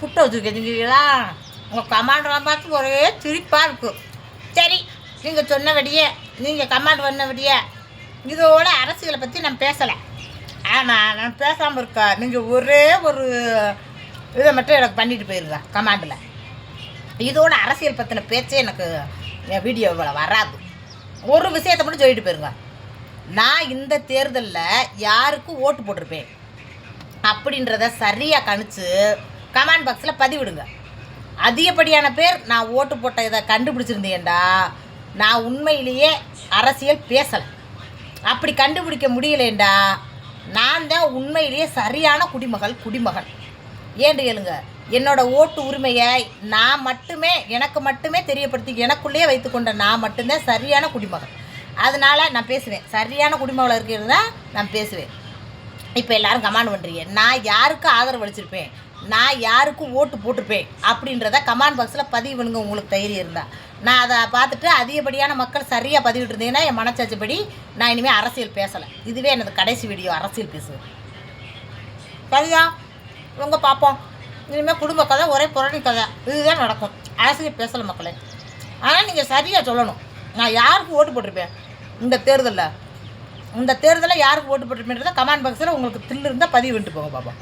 புட்டை வச்சுருக்கீங்களா? உங்கள் கமாண்டெலாம் பார்த்து ஒரே சிரிப்பாக இருக்கும். சரி, நீங்கள் சொன்னபடியே, நீங்கள் கமாண்ட் பண்ணபடியே இதோட அரசியலை பற்றி நான் பேசலை. ஆனால் நான் பேசாமல் இருக்கா, நீங்கள் ஒரே ஒரு இதை மட்டும் எனக்கு பண்ணிட்டு போயிருங்க கமாண்டில். இதோட அரசியல் பற்றின பேச்சே எனக்கு என் வீடியோவில் வராது. ஒரு விஷயத்தை மட்டும் சொல்லிட்டு போயிருங்க. நான் இந்த தேர்தலில் யாருக்கு ஓட்டு போட்டிருப்பேன் அப்படின்றத சரியாக கணிச்சு கமெண்ட் பாக்ஸில் பதிவிடுங்க. அதிகப்படியான பேர் நான் ஓட்டு போட்ட இதை கண்டுபிடிச்சிருந்தேன்டா நான் உண்மையிலேயே அரசியல் பேசலை. அப்படி கண்டுபிடிக்க முடியலேண்டா நான் தான் உண்மையிலேயே சரியான குடிமகன் ஏன்று கேளுங்க. என்னோடய ஓட்டு உரிமையை நான் மட்டுமே எனக்கு மட்டுமே தெரியப்படுத்தி எனக்குள்ளேயே வைத்துக்கொண்ட நான் மட்டும்தான் சரியான குடிமகன். அதனால் நான் பேசுவேன். சரியான குடிமகளாக இருக்கிறது தான் நான் பேசுவேன். இப்போ எல்லோரும் கமெண்ட் பண்ணுறீங்க, நான் யாருக்கு ஆதரவு அளிச்சிருப்பேன், நான் யாருக்கு ஓட்டு போட்டிருப்பேன் அப்படின்றத கமெண்ட் பாக்ஸில் பதிவு பண்ணுங்க. உங்களுக்கு தைரியம் இருந்தால் நான் அதை பார்த்துட்டு அதிகப்படியான மக்கள் சரியாக பதிவிட்டுருந்தீங்கன்னா என் மனச்சாட்சிப்படி நான் இனிமேல் அரசியல் பேசலை. இதுவே எனது கடைசி வீடியோ அரசியல் பேசுவேன். சரியா? இவங்க பார்ப்போம். இனிமேல் குடும்ப கதை ஒரே புரணி கதை இதுதான் நடக்கும். அரசியல் பேசலை மக்களே. ஆனால் நீங்கள் சரியாக சொல்லணும், நான் யாருக்கு ஓட்டு போட்டிருப்பேன் இந்த தேர்தலில் யாருக்கு ஓட்டு போட்டிருப்பேன்றதை கமெண்ட் பாக்ஸில் உங்களுக்கு தில்லு இருந்தால் பதிவு பண்ணிட்டு போங்க பாப்பா.